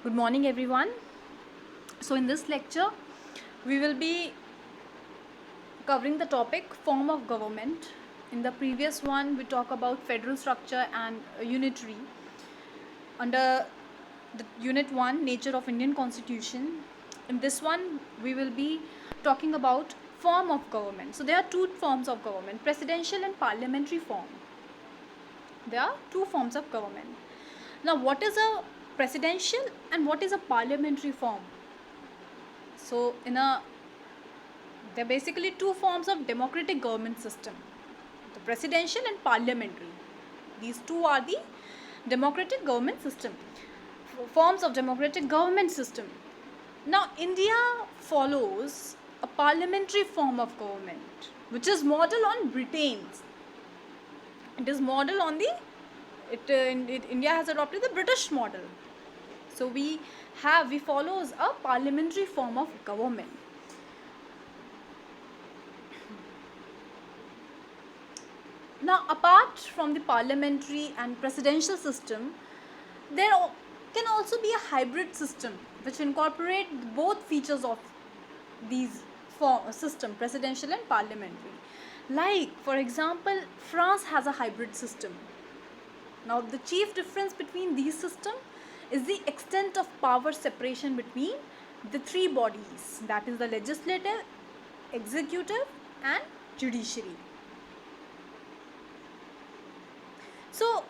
Good morning, everyone. So, in this lecture, we will be covering the topic form of government. In the previous one, we talk about federal structure and unitary. Under the Unit 1, Nature of Indian Constitution. In this one, we will be talking about form of government. So, there are two forms of government, presidential and parliamentary form. There are two forms of government. Now, what is a presidential and what is a parliamentary form? So, there are basically two forms of democratic government system, the presidential and parliamentary. These two are the democratic government system, forms of democratic government system. Now, India follows a parliamentary form of government, which is model on Britain's. It is model on the India has adopted the British model. So we follows a parliamentary form of government. Now, apart from the parliamentary and presidential system, there can also be a hybrid system which incorporate both features of these system, presidential and parliamentary. Like, for example, France has a hybrid system. Now, the chief difference between these systems is the extent of power separation between the three bodies, that is the legislative, executive and judiciary. So,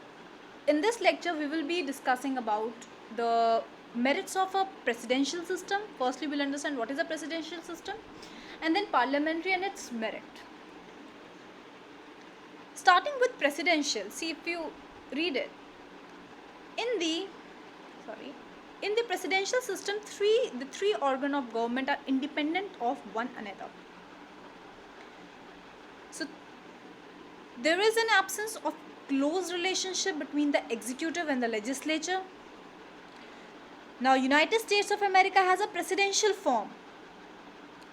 in this lecture, we will be discussing about the merits of a presidential system. Firstly, we'll understand what is a presidential system, and then parliamentary and its merit. Starting with presidential, see if you read it. In the presidential system, the three organs of government are independent of one another. So, there is an absence of close relationship between the executive and the legislature. Now, United States of America has a presidential form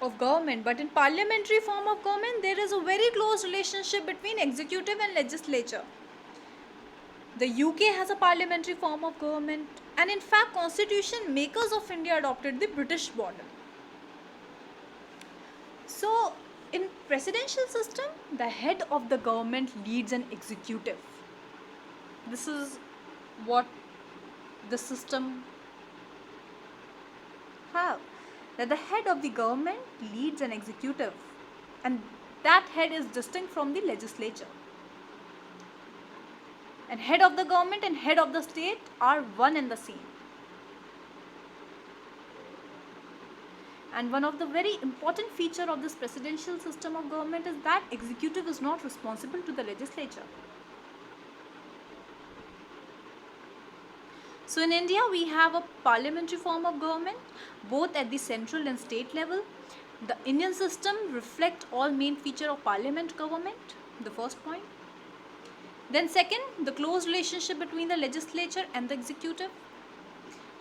of government, but in parliamentary form of government, there is a very close relationship between executive and legislature. The UK has a parliamentary form of government, and in fact, constitution makers of India adopted the British model. So, in presidential system, the head of the government leads an executive. This is what the system have, that the head of the government leads an executive, and that head is distinct from the legislature. And head of the government and head of the state are one and the same. And one of the very important feature of this presidential system of government is that executive is not responsible to the legislature. So in India, we have a parliamentary form of government, both at the central and state level. The Indian system reflects all main feature of parliament government, the first point. Then second, the close relationship between the legislature and the executive.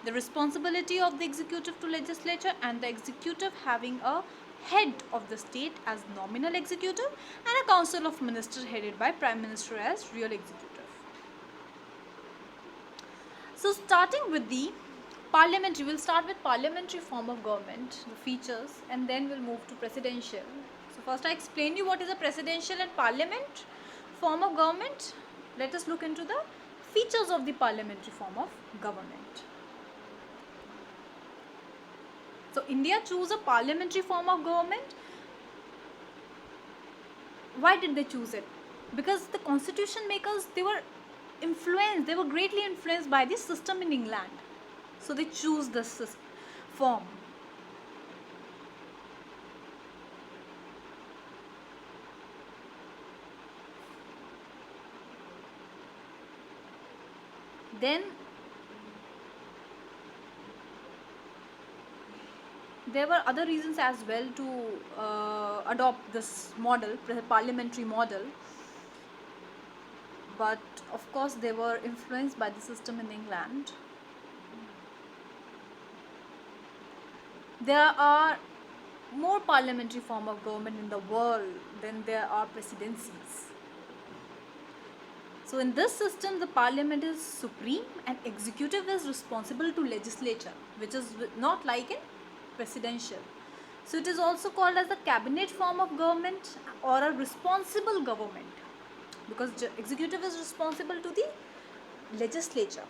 The responsibility of the executive to legislature, and the executive having a head of the state as nominal executive and a council of ministers headed by prime minister as real executive. So starting with the parliamentary, we'll start with parliamentary form of government, the features, and then we'll move to presidential. So first I explain you what is a presidential and parliament form of government. Let us look into the features of the parliamentary form of government. So India chose a parliamentary form of government. Why did they choose it? Because the constitution makers, they were greatly influenced by the system in England. So they choose this form. Then there were other reasons as well to adopt this model, parliamentary model. But of course, they were influenced by the system in England. There are more parliamentary form of government in the world than there are presidencies. So in this system, the parliament is supreme and executive is responsible to legislature, which is not like in presidential. So it is also called as the cabinet form of government or a responsible government, because executive is responsible to the legislature.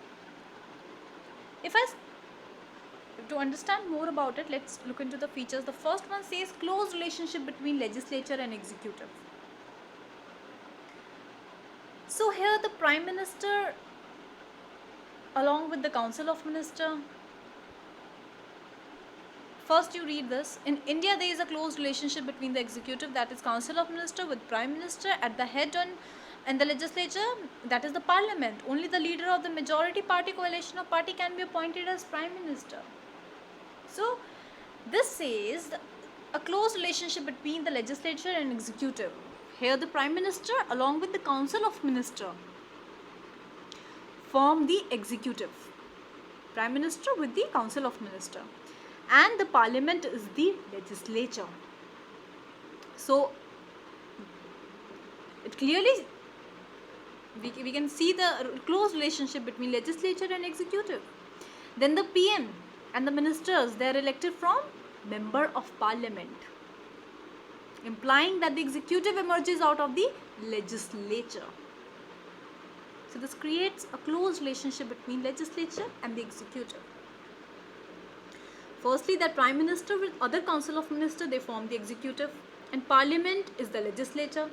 To understand more about it, let's look into the features. The first one says close relationship between legislature and executive. So here the Prime Minister along with the Council of Ministers. First you read this. In India there is a close relationship between the executive, that is Council of Ministers, with Prime Minister at the head and the legislature, that is the parliament. Only the leader of the majority party coalition or party can be appointed as Prime Minister. So this says a close relationship between the legislature and executive. Here the Prime Minister along with the Council of Ministers form the executive. Prime Minister with the Council of Ministers, and the Parliament is the legislature. So it clearly we can see the close relationship between legislature and executive. Then the PM and the ministers, they are elected from member of parliament, implying that the executive emerges out of the legislature. So this creates a close relationship between legislature and the executive. Firstly, that Prime Minister with other Council of Ministers, they form the executive, and Parliament is the legislature,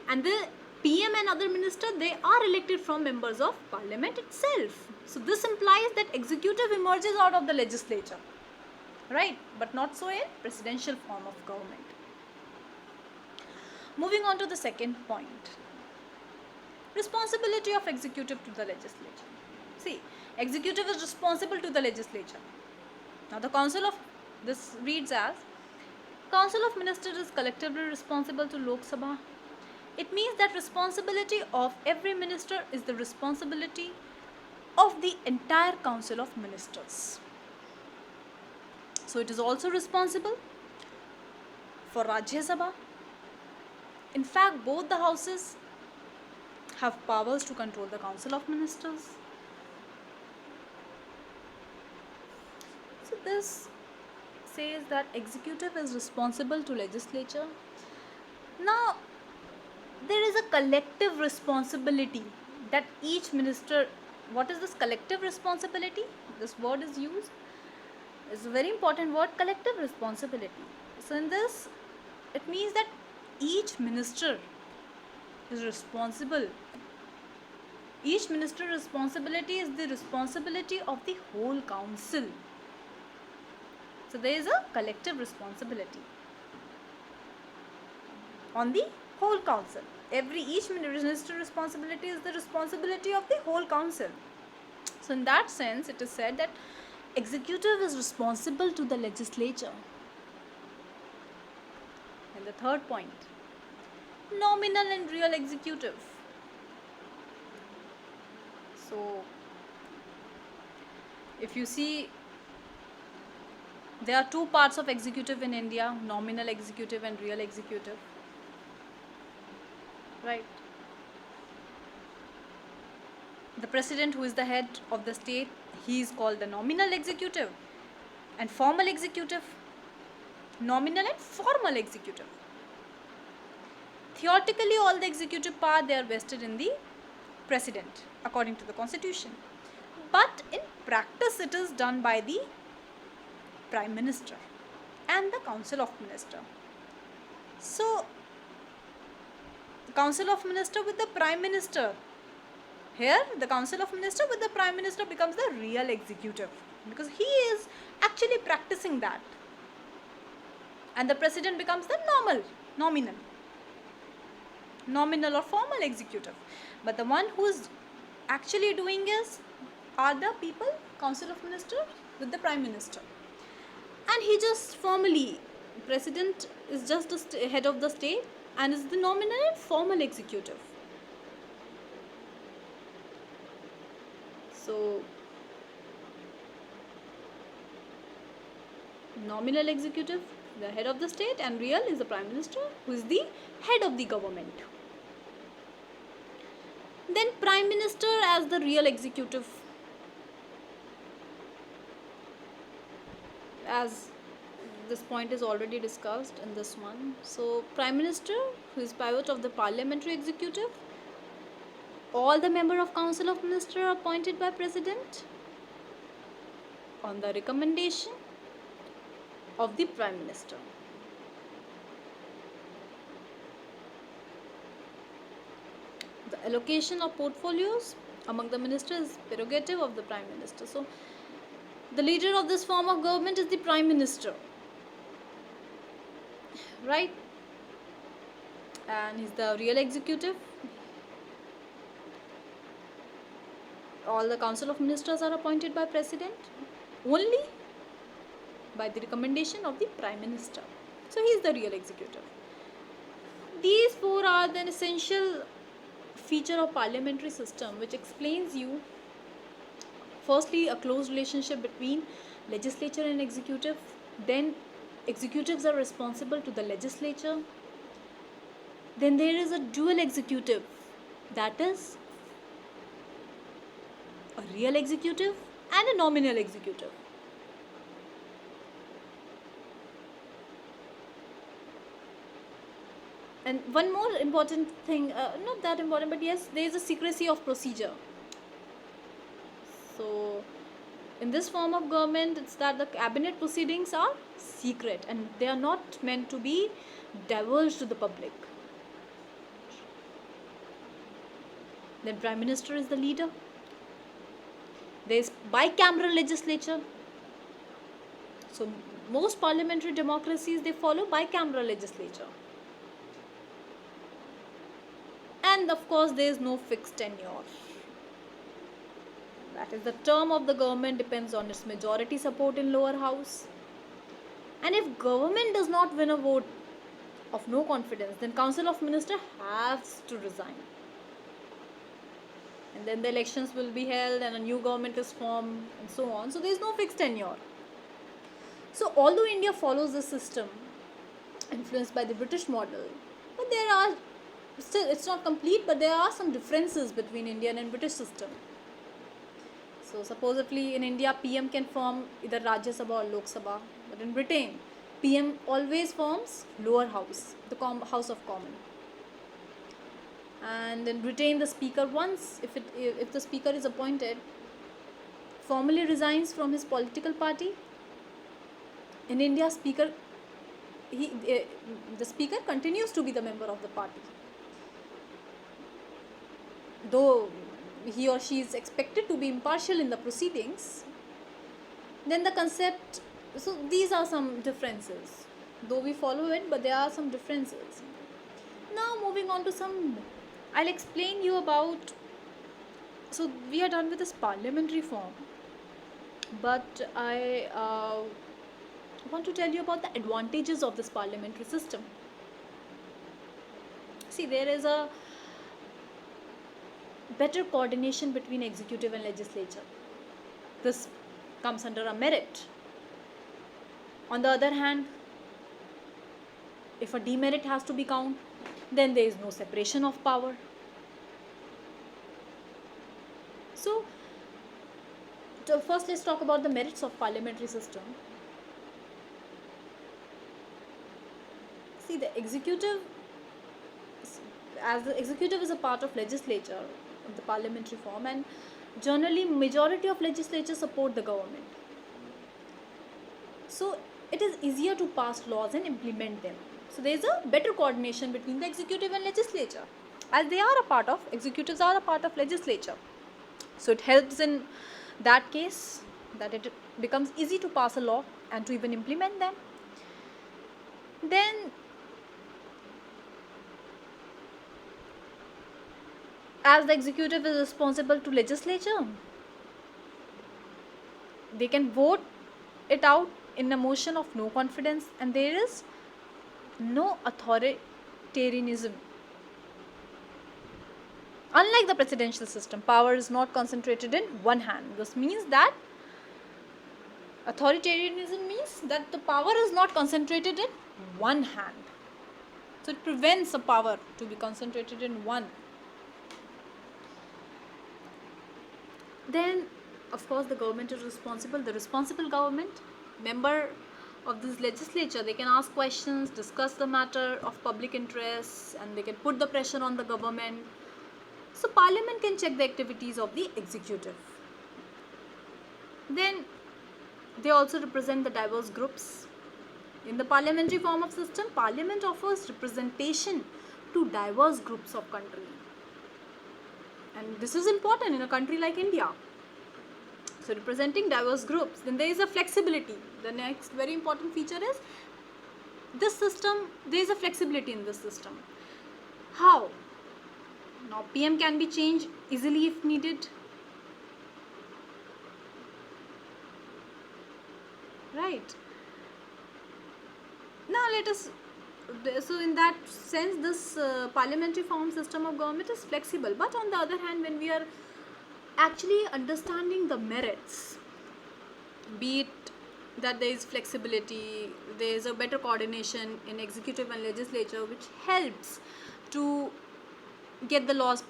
and the PM and other ministers, they are elected from members of Parliament itself. So this implies that executive emerges out of the legislature, right? But not so in presidential form of government. Moving on to the second point. Responsibility of executive to the legislature. See, executive is responsible to the legislature. Now the Council of, this reads as, Council of Ministers is collectively responsible to Lok Sabha. It means that responsibility of every minister is the responsibility of the entire Council of Ministers. So it is also responsible for Rajya Sabha. In fact, both the houses have powers to control the Council of Ministers. So this says that executive is responsible to legislature. Now there is a collective responsibility that each minister, what is this collective responsibility? This word is used. It's a very important word, collective responsibility. So in this, it means that each minister is responsible. Each minister's responsibility is the responsibility of the whole council. So there is a collective responsibility on the whole council. Each minister's responsibility is the responsibility of the whole council. So in that sense, it is said that executive is responsible to the legislature. And the third point, nominal and real executive. So if you see, there are two parts of executive in India, nominal executive and real executive. Right. The president, who is the head of the state, he is called the nominal executive, and formal executive, nominal and formal executive. Theoretically, all the executive power, they are vested in the president according to the constitution, but in practice it is done by the Prime Minister and the Council of Ministers. So Council of Ministers with the Prime Minister, here the Council of Ministers with the Prime Minister becomes the real executive, because he is actually practicing that, and the president becomes the nominal or formal executive. But the one who is actually doing are the people, Council of Ministers with the Prime Minister, and he just formally, president is just the head of the state and is the nominal and formal executive. So nominal executive, the head of the state, and real is the Prime Minister, who is the head of the government. Then Prime Minister as the real executive, as this point is already discussed in this one. So Prime Minister, who is pivot of the parliamentary executive, all the member of Council of Ministers are appointed by President on the recommendation of the Prime Minister. The allocation of portfolios among the ministers is prerogative of the Prime Minister. So the leader of this form of government is the Prime Minister, right? And he's the real executive. All the Council of Ministers are appointed by President only by the recommendation of the Prime Minister. So he is the real executive. These four are the essential feature of parliamentary system, which explains you firstly a close relationship between legislature and executive. Then executives are responsible to the legislature. Then there is a dual executive, that is a real executive and a nominal executive. And one more important thing, not that important, but yes, there is a secrecy of procedure. So in this form of government, it's that the cabinet proceedings are secret and they are not meant to be divulged to the public. Then Prime Minister is the leader. There is bicameral legislature. So most parliamentary democracies, they follow bicameral legislature. And of course, there is no fixed tenure. That is, the term of the government depends on its majority support in lower house. And if government does not win a vote of no confidence, then Council of Ministers has to resign. And then the elections will be held and a new government is formed and so on. So there is no fixed tenure. So although India follows this system influenced by the British model, but there are still, it's not complete, but there are some differences between Indian and British system. So supposedly in India, PM can form either Rajya Sabha or Lok Sabha, but in Britain, PM always forms lower house, the House of Commons. And in Britain, the speaker once, if the speaker is appointed, formally resigns from his political party. In India, the speaker continues to be the member of the party, though he or she is expected to be impartial in the proceedings. Then the concept, so these are some differences, though we follow it, but there are some differences. Now moving on to some, I'll explain you about, so we are done with this parliamentary form, but I want to tell you about the advantages of this parliamentary system. See, there is a better coordination between executive and legislature. This comes under a merit. On the other hand, if a demerit has to be counted, then there is no separation of power. So first let's talk about the merits of parliamentary system. See, the executive, as the executive is a part of legislature in the parliamentary form, and generally majority of legislature support the government. So it is easier to pass laws and implement them. So there is a better coordination between the executive and legislature, as they are a part of, executives are a part of legislature. So it helps in that case that it becomes easy to pass a law and to even implement them. Then as the executive is responsible to legislature, they can vote it out in a motion of no confidence, and there is no authoritarianism. Unlike the presidential system, power is not concentrated in one hand. This means that authoritarianism means that the power is not concentrated in one hand. So it prevents the power to be concentrated in one. Then, of course, the government is responsible. The responsible government, member of this legislature, they can ask questions, discuss the matter of public interest, and they can put the pressure on the government. So parliament can check the activities of the executive. Then they also represent the diverse groups. In the parliamentary form of system, parliament offers representation to diverse groups of country. And this is important in a country like India. So representing diverse groups. Then there is a flexibility. The next very important feature is this system, there is a flexibility in this system. How? Now PM can be changed easily if needed. Right. Now let us, so in that sense this parliamentary form system of government is flexible. But on the other hand, when we are actually understanding the merits, be it that there is flexibility, there is a better coordination in executive and legislature, which helps to get the laws,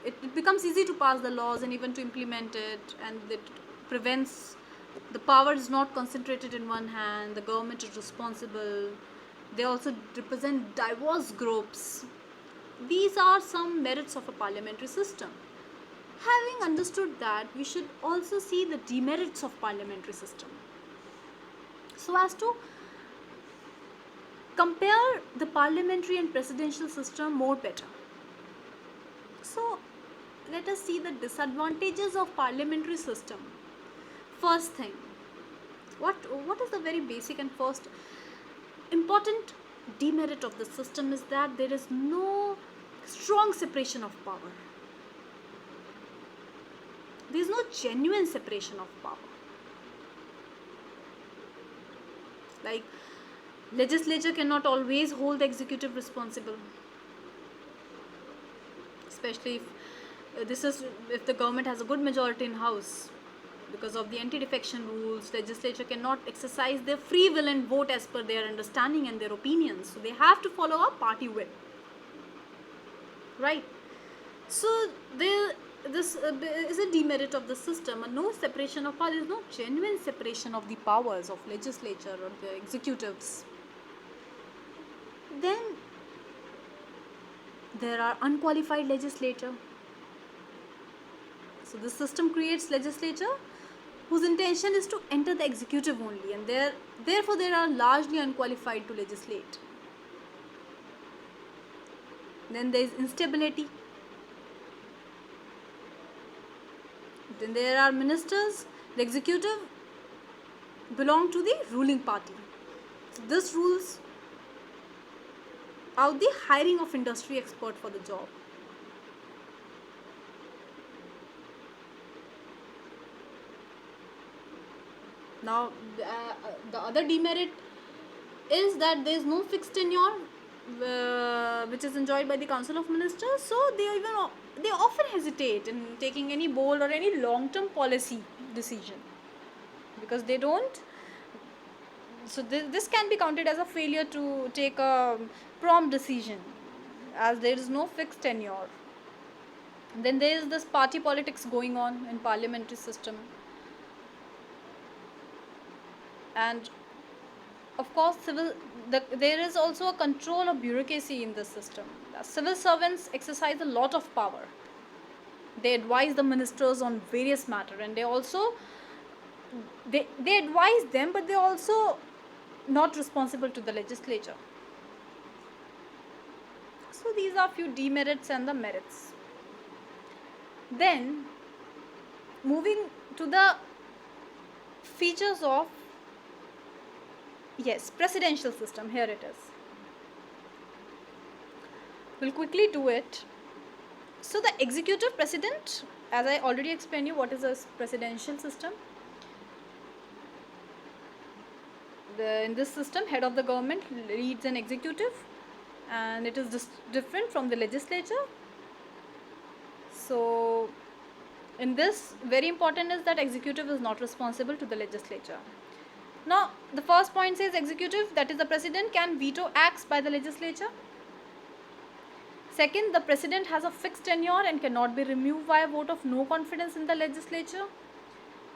it becomes easy to pass the laws and even to implement it, and it prevents, the power is not concentrated in one hand, the government is responsible, they also represent diverse groups. These are some merits of a parliamentary system. Having understood that, we should also see the demerits of parliamentary system, so as to compare the parliamentary and presidential system more better. So let us see the disadvantages of parliamentary system. First thing, what is the very basic and first important demerit of the system is that there is no strong separation of power. There is no genuine separation of power. Like, legislature cannot always hold the executive responsible, especially if the government has a good majority in house. Because of the anti-defection rules, legislature cannot exercise their free will and vote as per their understanding and their opinions. So they have to follow a party whip. Right? So this is a demerit of the system. No separation of power. There is no genuine separation of the powers of legislature or the executives. Then there are unqualified legislature. So this system creates legislature whose intention is to enter the executive only, and therefore they are largely unqualified to legislate. Then there is instability. Then there are ministers. The executive belong to the ruling party. So this rules out the hiring of industry expert for the job. Now the other demerit is that there is no fixed tenure which is enjoyed by the Council of Ministers. So they often hesitate in taking any bold or any long-term policy decision, because they don't. So this can be counted as a failure to take a prompt decision, as there is no fixed tenure. Then there is this party politics going on in parliamentary system, and of course there is also a control of bureaucracy in this system. The civil servants exercise a lot of power. They advise the ministers on various matters, and they advise them, but they are also not responsible to the legislature. So these are few demerits and the merits. Then moving to the features of presidential system. Here it is. We'll quickly do it. So the executive president, as I already explained you what is a presidential system. In this system, head of the government leads an executive, and it is different from the legislature. So in this, very important is that executive is not responsible to the legislature. Now the first point says executive, that is the president, can veto acts by the legislature. Second, the president has a fixed tenure and cannot be removed by a vote of no confidence in the legislature.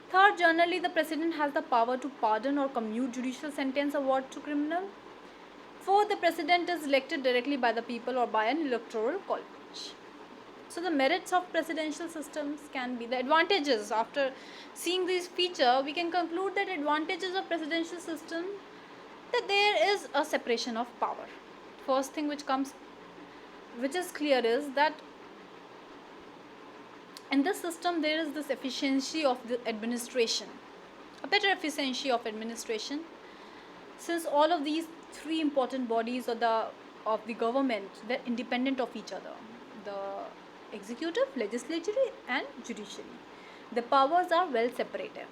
Third, generally the president has the power to pardon or commute judicial sentence awarded to criminal. Fourth, the president is elected directly by the people or by an electoral college. So the merits of presidential systems can be the advantages. After seeing this feature, we can conclude that advantages of presidential system, that there is a separation of power. First thing which is clear is that in this system there is this efficiency of the administration, a better efficiency of administration, since all of these three important bodies of the government, they're independent of each other: the executive, legislature, and judiciary. The powers are well separated.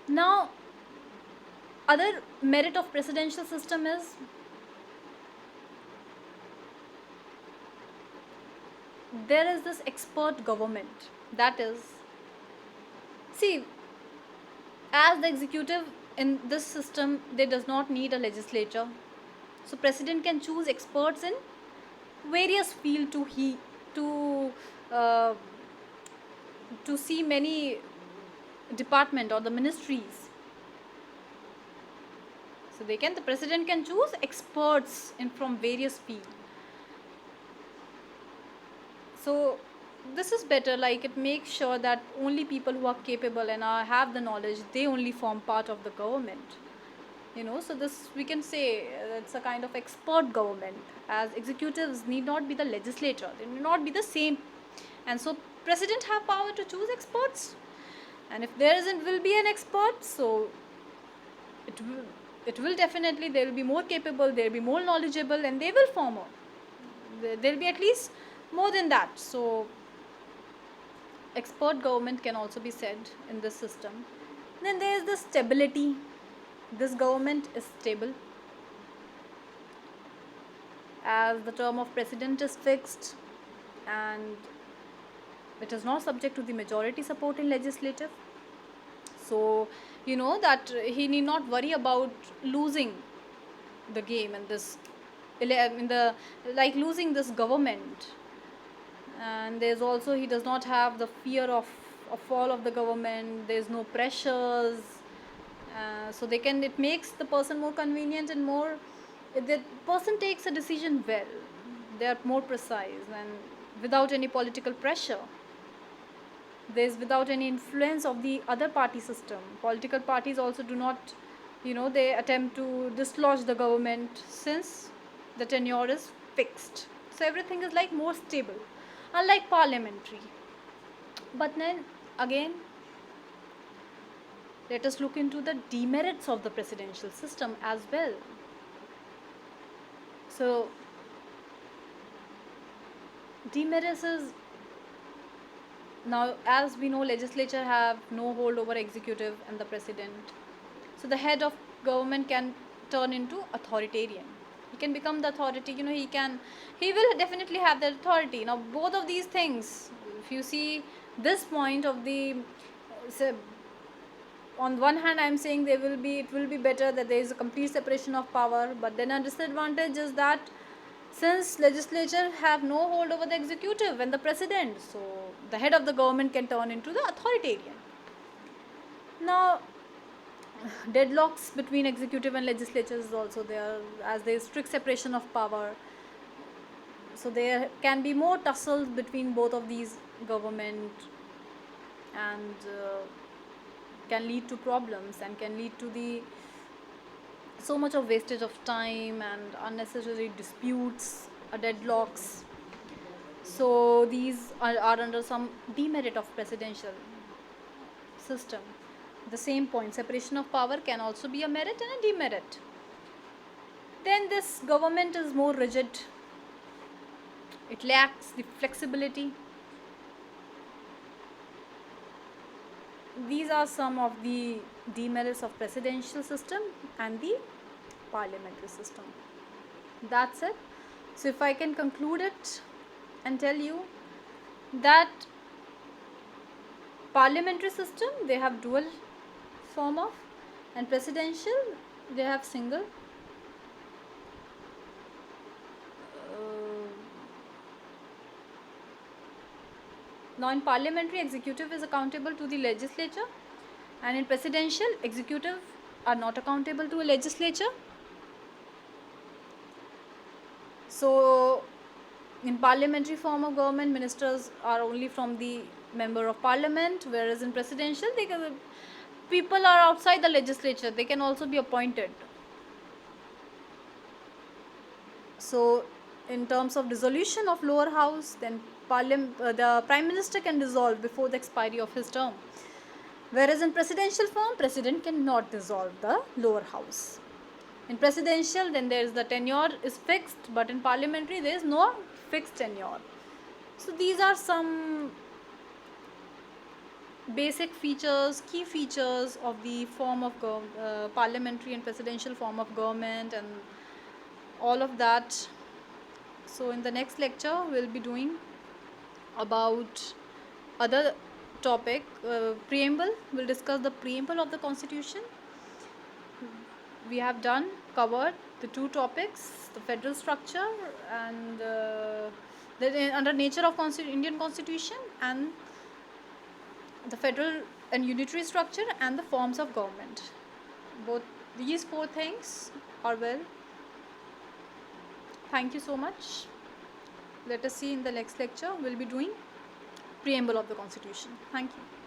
Now, other merit of presidential system is there is this expert government. That is, see, as the executive in this system, they does not need a legislature, so president can choose experts in various field uh, to see many department or the ministries. So the president can choose experts in from various field. So this is better, like it makes sure that only people who are capable and have the knowledge, they only form part of the government. So this we can say it's a kind of expert government, as executives need not be the legislature, they need not be the same, and so president have power to choose experts, and if there isn't will be an expert, so it will definitely, they will be more capable, they will be more knowledgeable, and they will form there will be at least more than that. So expert government can also be said in this system. Then there is the stability. This government is stable, as the term of president is fixed and it is not subject to the majority support in legislative. So that he need not worry about losing the game in this, in the, like losing this government. And there's also, he does not have the fear of fall of the government, there's no pressures. So it makes the person more convenient, and more, the person takes a decision well, they are more precise and without any political pressure. There's without any influence of the other party system. Political parties also do not, they attempt to dislodge the government, since the tenure is fixed. So everything is like more stable, unlike parliamentary. But then again, let us look into the demerits of the presidential system as well. So demerits is, now as we know, legislature have no hold over executive and the president. So the head of government can turn into authoritarian. He can become the authority, he will definitely have the authority. Now both of these things, if you see this point of the, on one hand I am saying it will be better that there is a complete separation of power, but then a disadvantage is that since legislature have no hold over the executive and the president, so the head of the government can turn into the authoritarian. Now deadlocks between executive and legislature is also there, as there is strict separation of power, so there can be more tussles between both of these government, and can lead to problems, and can lead to the so much of wastage of time and unnecessary disputes, deadlocks. So these are under some demerit of presidential system. The same point, separation of power can also be a merit and a demerit. Then this government is more rigid, it lacks the flexibility. These are some of the demerits of presidential system and the parliamentary system. That's it. So if I can conclude it and tell you that parliamentary system, they have dual form of, and presidential, they have single Now in parliamentary, executive is accountable to the legislature, and in presidential, executive are not accountable to a legislature. So in parliamentary form of government, ministers are only from the member of parliament, whereas in presidential, people are outside the legislature, they can also be appointed. So in terms of dissolution of lower house, then the prime minister can dissolve before the expiry of his term, whereas in presidential form, president cannot dissolve the lower house. In presidential, then there is the tenure is fixed, but in parliamentary there is no fixed tenure. So these are some basic features, key features of the form of parliamentary and presidential form of government and all of that. So in the next lecture we'll be doing about other topic, preamble. We'll discuss the preamble of the constitution. We have covered the two topics, the federal structure and under nature of Indian constitution, and the federal and unitary structure and the forms of government. Both these four things are well. Thank you so much. Let us see in the next lecture. We'll be doing preamble of the constitution. Thank you.